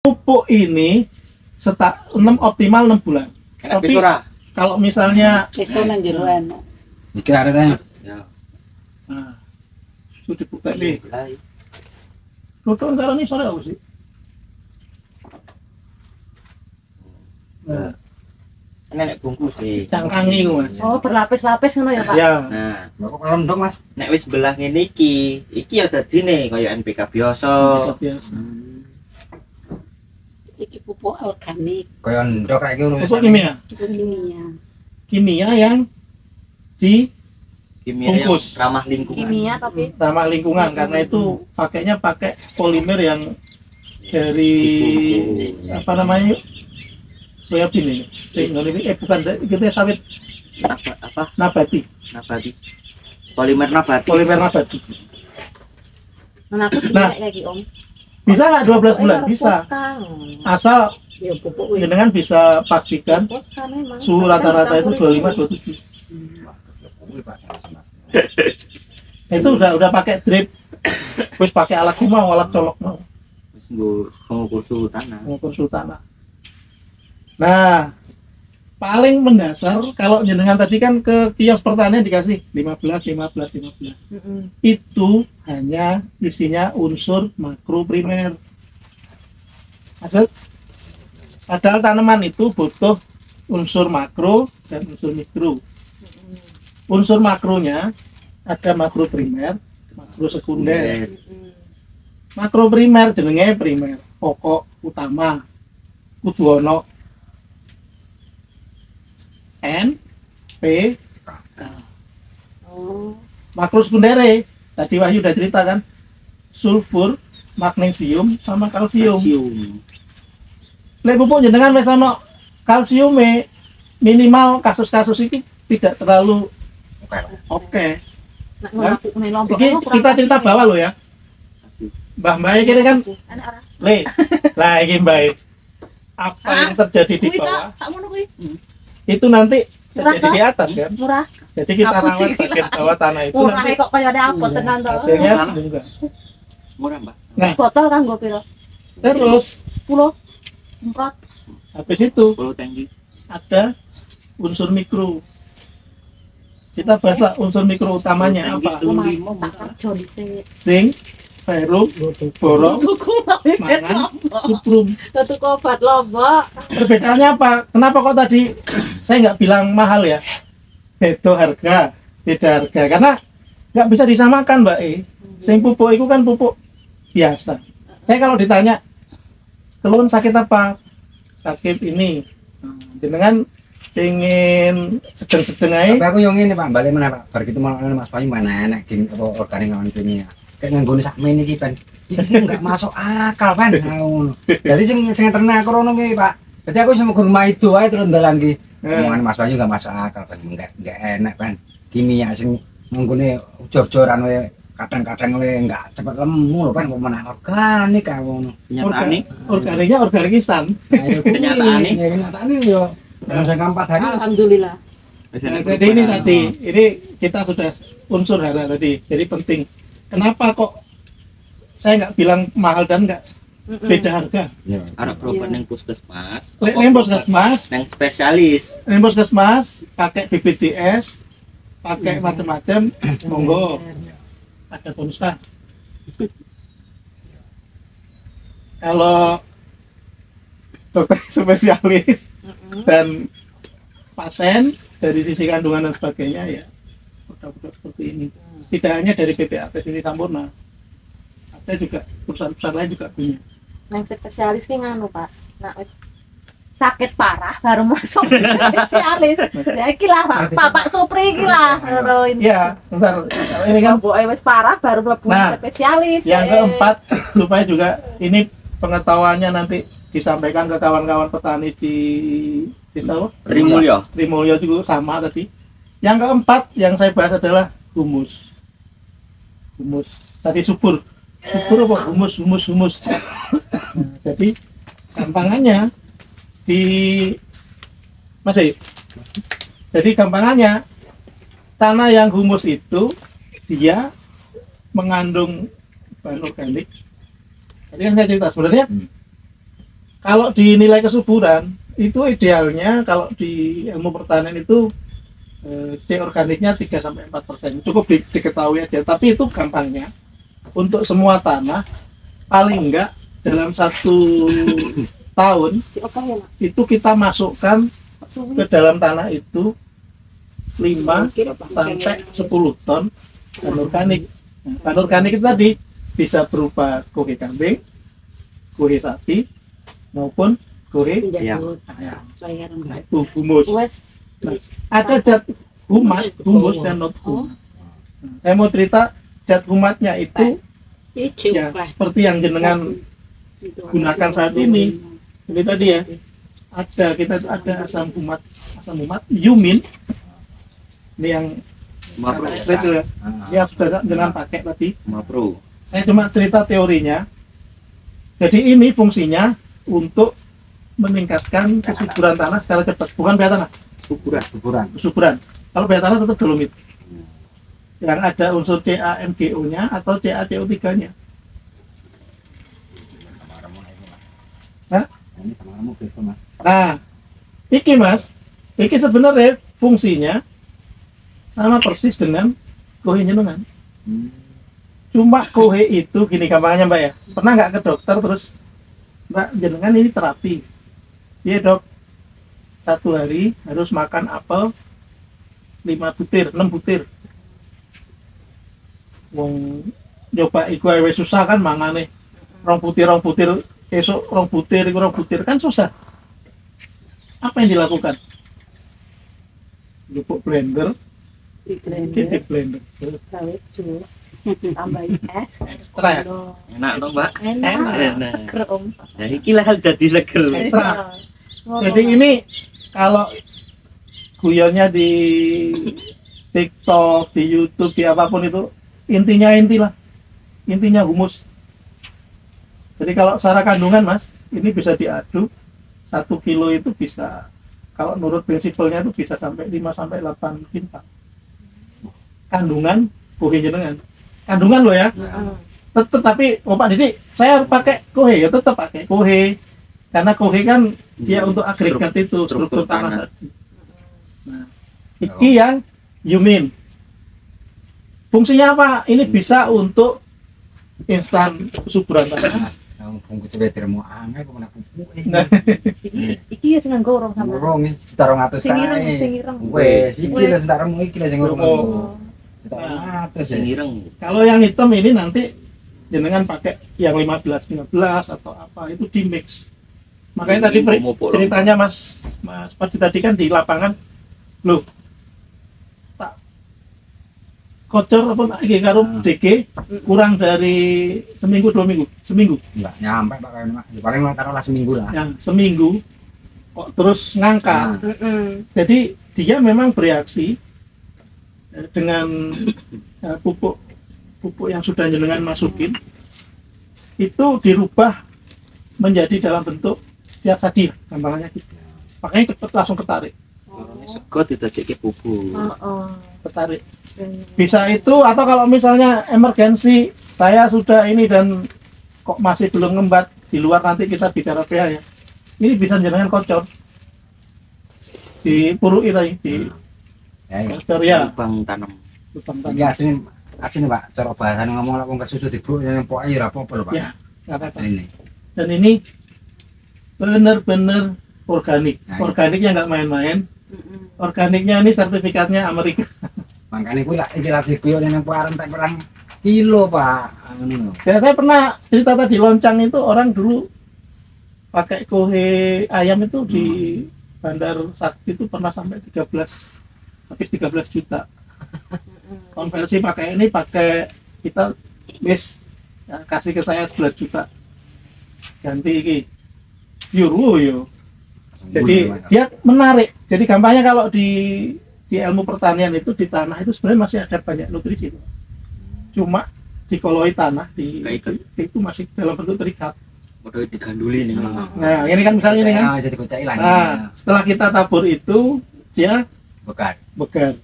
pupuk ini optimal 6 bulan. Tapi kalau misalnya iki aretnya ya. Nah, itu dibuka nih. Foto sekarang ini sore apa sih? Nah, nek bungkus sih. Cangkangi ku, Mas. Oh, berlapis-lapis ngono ya, Pak? Ya. Nah, kok rendong Mas. nek wis belah ngene iki ya dadine kaya NPK biasa. Biasa. Iki pupuk organik. Kaya ndok rek iki ngono. Pupuk kimia. Kimia. Kimia yang di Kimia bungkus. yang ramah lingkungan. Kimia tapi ramah lingkungan karena itu pakainya pakai polimer yang dari apa namanya soybean ini. Ini bukan kita sawit apa? nabati. Nabati. Polimer nabati. Polimer nabati. kenapa Nah. kayak gitu, Om? Bisa nggak 12 bulan? Bisa. Asal Ya pupuk wis. jenengan bisa pastikan suhu rata-rata itu 25-27. Itu udah pakai drip, terus pakai alat mau, alat colok mau, Wis nggo pengukur suhu tanah. mengukur suhu tanah. Nah, paling mendasar kalau jenengan tadi kan ke kios pertanian dikasih 15. Itu hanya isinya unsur makro primer. Padahal tanaman itu butuh unsur makro dan unsur mikro. Unsur makronya ada makro primer, makro sekunder. Makro primer jenenge primer, pokok utama. Kudu ana N, P, K. Oh. Makro sekundere, tadi Wahyu udah cerita kan, sulfur, magnesium, sama kalsium. Lek pupuk jenengan wis ana kalsiume, minimal kasus-kasus ini tidak terlalu oke. Nak ngelaku nih lombok. Iki kita cerita bawah lo ya. Mbah ini kan le. Lah iki Mbah. Apa yang terjadi di bawah itu nanti terjadi di atas kan. Murah. Jadi kita rawat bagian bawah tanah itu Murah nanti kok kaya ada apa tenan to. hasilnya juga. Murah, Mbak. Nah, Botol kan gue piro? terus 10. 4. habis itu 10 tangki. ada unsur mikro. Kita bahas unsur mikro utamanya apa? Tak kerja dhisik. Zinc, ferrum, boron, Tuku mangan, suprum. tuku obat lombok. Perbedaannya apa? Kenapa kok tadi saya nggak bilang mahal ya? Beda harga. Karena nggak bisa disamakan, Mbak E. Sing pupuk itu kan pupuk biasa. Saya kalau ditanya, keluhan sakit apa? Sakit ini. Jenengan pengen sedeng-sedeng aja. Tapi aku yang ini Pak, balik mana Pak? Bar gitu malah Mas Bayu mana enak gini apa organik lawan kimia. Kayak nganggone sakmene iki Pan. Iki enggak masuk akal Pan. Ngono. Jadi sing ternak krono ki Pak. Jadi aku sama guru itu ae terus ndalan ki. Omongan Mas Bayu enggak masuk akal Pan. Enggak enak Pan. Kimia sing nganggone jor-joran we kadang-kadang we enggak cepet lemu lho Pan kok menah organik ka ngono. Kenyataane Organiknya organikisan. Kenyataane yo dalam jangka 4 hari. Alhamdulillah. Nah, jadi ini kita sudah unsur hara tadi. Jadi penting. Kenapa kok saya nggak bilang mahal dan nggak beda harga? arep berobat ning puskesmas. Neng puskesmas, Neng spesialis. neng puskesmas pakai BPJS, pakai macam-macam, monggo ada bonus kan? Kalau dokter spesialis dan pasien dari sisi kandungan dan sebagainya ya produk-produk seperti ini. Tidak hanya dari BPA Sini Sampurna, ada juga perusahaan-perusahaan lain juga punya. Yang spesialis ki nganu, Pak. Nah, sakit parah baru masuk spesialis. Ya iki lah Pak Supri iki lah. Iya, sebentar. Ini kan Boe wis parah baru mlebu spesialis. Yang keempat supaya juga ini pengetahuannya nanti disampaikan ke kawan-kawan petani di desa Trimulyo juga sama tadi. Yang keempat yang saya bahas adalah humus. Tadi subur apa? Humus. Nah, jadi gampangannya tanah yang humus itu dia mengandung bahan organik. Tadi kan saya cerita sebenarnya kalau dinilai kesuburan itu idealnya kalau di ilmu pertanian itu C organiknya 3 sampai 4%. Cukup diketahui aja. Tapi itu gampangnya untuk semua tanah paling enggak dalam 1 tahun Oke ya, Mak. itu kita masukkan ke dalam tanah itu 5 sampai 10 ton bahan organik. Nah, bahan organik itu tadi bisa berupa kohe kambing, kohe sapi, maupun kohe ayam. Nah, itu humus. Wes. Nah, ada zat humat, humus dan not humus. Nah, saya mau cerita zat humatnya itu ya seperti yang jenengan gunakan saat ini. Ini tadi ya, ada asam humat, yumin. Ini yang Mapro. itu ya, yang sudah jenengan pakai tadi. Mapro. Saya cuma cerita teorinya. Jadi ini fungsinya untuk meningkatkan kesuburan tanah secara cepat, bukan pH tanah, Kuburan. kesuburan. Kalau pH tanah tetap dolomit. Yang ada unsur CaMgO-nya atau CaCO3-nya. Hah? Ini kamu gitu, Mas. Nah, iki Mas, iki sebenarnya fungsinya sama persis dengan kohe jenengan. Cuma kohe itu gini gampangnya Mbak ya. Pernah nggak ke dokter terus Mbak jenengan ini terapi? Iya dok, 1 hari harus makan apel 5 butir, 6 butir. Wong nyoba iku ae wis susah kan mangane. 2 butir esok 2 butir kan susah. Apa yang dilakukan? Lupuk blender, Di di blender, gawe jus, tambahin es. ekstra ya. Enak toh, Mbak? Enak. Enak. Seger Om. Nah, iki lah dadi seger. Ekstra. Jadi ini kalau guyonnya di TikTok, di YouTube, di apapun itu intinya humus. Jadi kalau secara kandungan Mas, ini bisa diadu 1 kilo itu bisa, kalau menurut prinsipalnya itu bisa sampai 5 sampai 8 kintal. Kandungan kohe jenengan. Kandungan loh ya. Tapi Pak Didi, saya pakai kohe ya tetap pakai kohe. Karena kohe kan dia untuk agregat itu struktur tanah tadi. Nah, ini yang yumin. Fungsinya apa? Ini bisa untuk instan kesuburan tanah. Kamu bungkus beter mau angin kok nak pupuk. Nah, Iki ya sing gorong sama. Ngurung iki setar 200 Sing ireng, kae. sing ireng. Wes, iki Wes. lho setar iki lho sing ngurung. Oh. Setar 200 Sing ya. ireng. kalau yang hitam ini nanti jenengan pakai yang 15 atau apa itu di mix. Makanya tadi ceritanya Mas Padi tadi kan di lapangan, loh tak kocor apa tak iki karo DG kurang dari seminggu 2 minggu, seminggu. Enggak nyampe Pak kan Mak. Paling taruhlah seminggu lah. Yang seminggu kok terus ngangkat. Jadi dia memang bereaksi dengan pupuk yang sudah jenengan masukin itu dirubah menjadi dalam bentuk siap saji, gampangannya gitu. Makanya cepet langsung ketarik, Korone sego didadekake bubuk. ketarik. Bisa itu atau kalau misalnya emergensi saya sudah ini dan kok masih belum ngembat di luar, nanti kita bicara pH ya. Ini bisa jenengan kocor di purui tadi di Ya, ya. kocor ya. Lubang tanam. lubang Iki tanam. asine Pak, cara bahasan ngomong lek wong kesusu dibruk yang pokoke ora apa-apa lho Pak. Ya, nggak apa-apa. Asline. Dan ini benar-benar organik. Nah, Organiknya nggak main-main. Organiknya ini sertifikatnya Amerika. Makane kuwi lak iki lagi kuwi yang paran tak perang kilo Pak. Ngono. Ya, saya pernah cerita tadi loncang itu orang dulu pakai kohe ayam itu di Bandar Sakti itu pernah sampai habis 13 juta. Konversi pakai ini pakai kita wis ya, kasih ke saya 11 juta. Ganti iki euro yo. Jadi dia menarik. Jadi gampangnya kalau di ilmu pertanian itu di tanah itu sebenarnya masih ada banyak nutrisi itu. Cuma dikoloi tanah itu masih dalam bentuk terikat. Udah diganduli nih. Nah, ini kan misalnya ini kan. Ah, jadi kocai lah. Nah, setelah kita tabur itu dia Bukan. begar.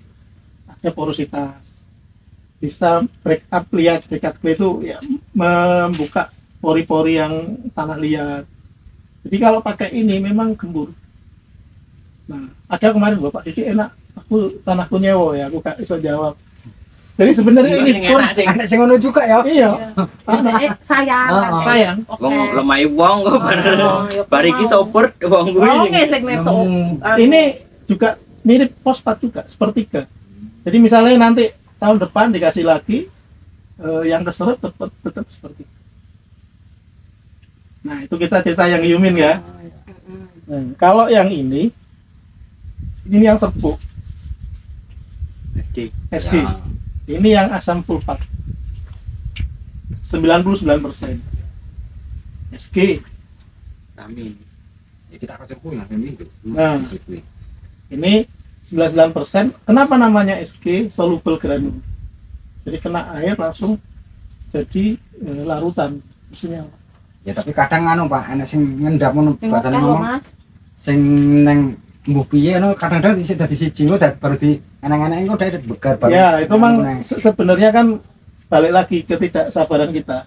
Ada porositas. Bisa break up break up itu ya membuka pori-pori yang tanah liat. Jadi kalau pakai ini memang gembur. Nah, ada kemarin Bapak Didi enak, aku tanahku nyewa ya, aku gak bisa jawab. Jadi sebenarnya Iya, ini sing pun enak sing Anak sing ngono juga ya. iya, Sayang. Oh, kan. sayang. Oke. wong lemai wong kok bar ya, bar iki mau. sopir wong kuwi Oh, sing ngesek neto. Ini juga mirip fosfat juga, sepertiga. Jadi misalnya nanti tahun depan dikasih lagi yang keserap tetap seperti. Nah, itu kita cerita yang Yumin ya. Nah, kalau yang ini yang serbuk SD. SD. Ya. Ini yang asam sulfat 99%. SG. Amin. Ya kita akan cukup lah minggu. Nah. Ini 99%. Kenapa namanya SG? Soluble granul. Jadi kena air langsung jadi larutan bersenyawa. Ya tapi kadang anu Pak, enak sing ngendap ngono Tengok bahasane kalau ngomong Mas. sing neng mbuh piye anu kadang-kadang isih dadi siji lho baru di anak-anak engko udah begar baru. Ya, itu anu memang neng. sebenarnya kan balik lagi ketidaksabaran kita.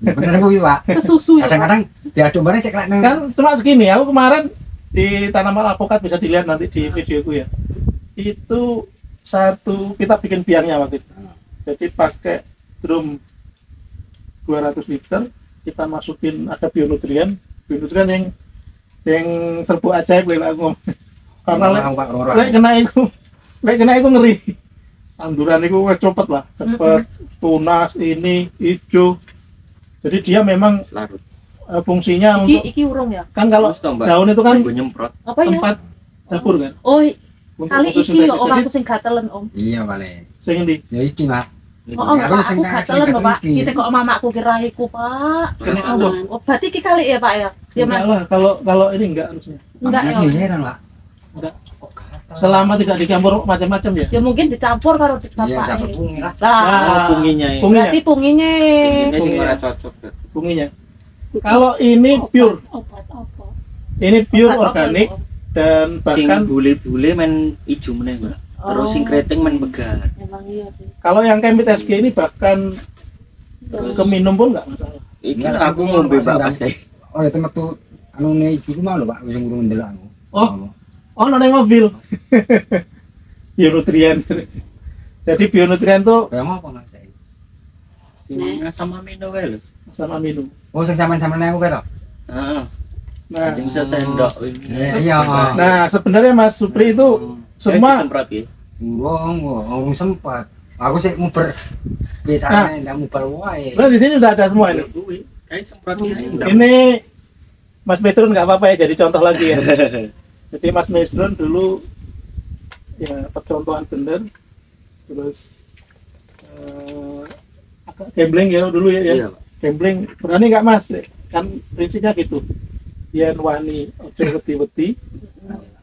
Bener kuwi Pak. Kesusu ya. Pak. Kadang-kadang diaduk bareng cek lek neng. Kan cuma segini, aku kemarin di tanaman alpukat bisa dilihat nanti di videoku ya. Itu satu kita bikin biangnya waktu itu. Jadi pakai drum 200 liter, kita masukin ada bionutrien yang serbu ajaib lek aku ngomong. Karena lek kena iku ngeri. Tanduran iku wis cepet lah, cepet tunas ini hijau. Jadi dia memang Larut. fungsinya untuk Iki urung ya. kan kalau Terus toh, Mbak, daun itu kan gue nyemprot. Apa ya? tempat dapur kan Oh, untuk kali iki fotosintesis. ya Jadi, orang sing gatelen Om. Iya paling. sing endi? Ya iki Mas. Oh, Ya, enggak, aku Pak, sing aku sing gatelen lho Pak. iki. Kita kok mamaku kira iku Pak. Kena Nah, apa? Oh, berarti iki kali ya Pak ya? Ya Enggak Mas. lah, kalau ini enggak harusnya. Enggak ya. Makanya heran Pak. Enggak. Kok gatal? Selama tidak dicampur macam-macam ya. Ya mungkin dicampur karo Iya, bapak. sampai bungi lah. Lah, Oh, punginya ya. Punginya, berarti punginya. Ini sing Punginya. ora cocok. berarti. punginya. Kalau ini pure, Obat apa? ini pure Obat apa, organik Om? dan Sing bahkan bule-bule men ijo meneh, Mbak. Terus sing Oh. keriting men begar. Emang iya sih. kalau yang Kemit SG ini bahkan Terus keminum pun enggak masalah. iki Enggak, aku aku ngombe masih Mbak pas ndang. kayak Oh ya metu anu ne iku mau lho Pak, wis ngurung ndelok aku. Oh, nang mobil. Bionutrien. Jadi bionutrien tuh Kayak mau apa Mas? sing asam amino kae lho. asam amino. Oh sing sampean-sampean aku kae to. Heeh. Nah, Sing sesendok wingi. Iya. nah sebenarnya Mas Supri itu semua semprot ya. Wong sempat. Aku sih nguber bicaranya ndak nguber wae. sebenarnya di sini udah ada semua ini. Kuwi kayak semprot Ini Mas Mesrun nggak apa-apa ya jadi contoh lagi ya. Jadi Mas Mesrun dulu ya percontohan bener, terus agak gambling ya dulu ya, Iya, Pak. gambling berani nggak Mas? Kan prinsipnya gitu. Yen wani ojo wedi-wedi,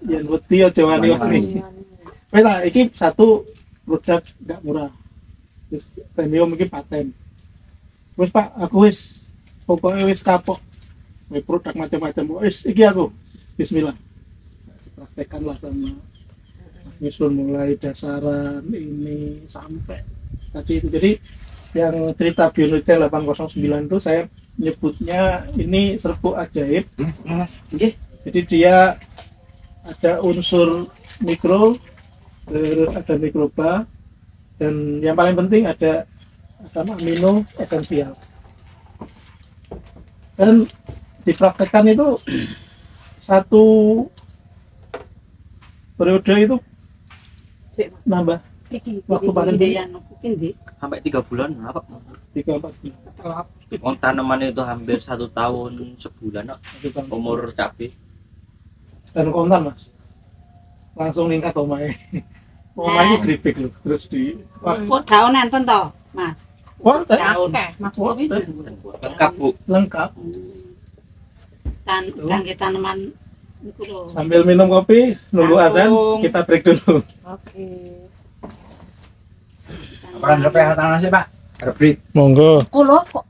yen wedi ojo wani-wani. Wes lah, iki satu produk nggak murah, terus premium iki paten. Wes Pak, aku wis pokoknya wis kapok. Wis produk macam-macam. Wis iki aku. Bismillah. Praktekkan lah sama Mas Misrun mulai dasaran ini sampai tadi itu. Jadi yang cerita Bionutrien 809 itu saya nyebutnya ini serbuk ajaib. Mas. Nggih. Jadi dia ada unsur mikro, terus ada mikroba, dan yang paling penting ada asam amino esensial. Dan dipraktekkan itu satu periode itu nambah waktu paling Sampai 3 bulan apa? 3-4 bulan. Wong tanaman itu hampir 1 tahun sebulan kok, Satu tahun. umur cabai. Dan kontan Mas, langsung ningkat omae. Omae itu gripik loh, terus di wah, Kok daun enten to, Mas? wonten, Daun. wonten, Lengkap, Bu. lengkap. Kangge tanaman niku lho. Sambil minum kopi, nunggu azan, kita break dulu. Oke. Apa ndrepe tanah sih Pak? Arep break. Monggo. Kulo kok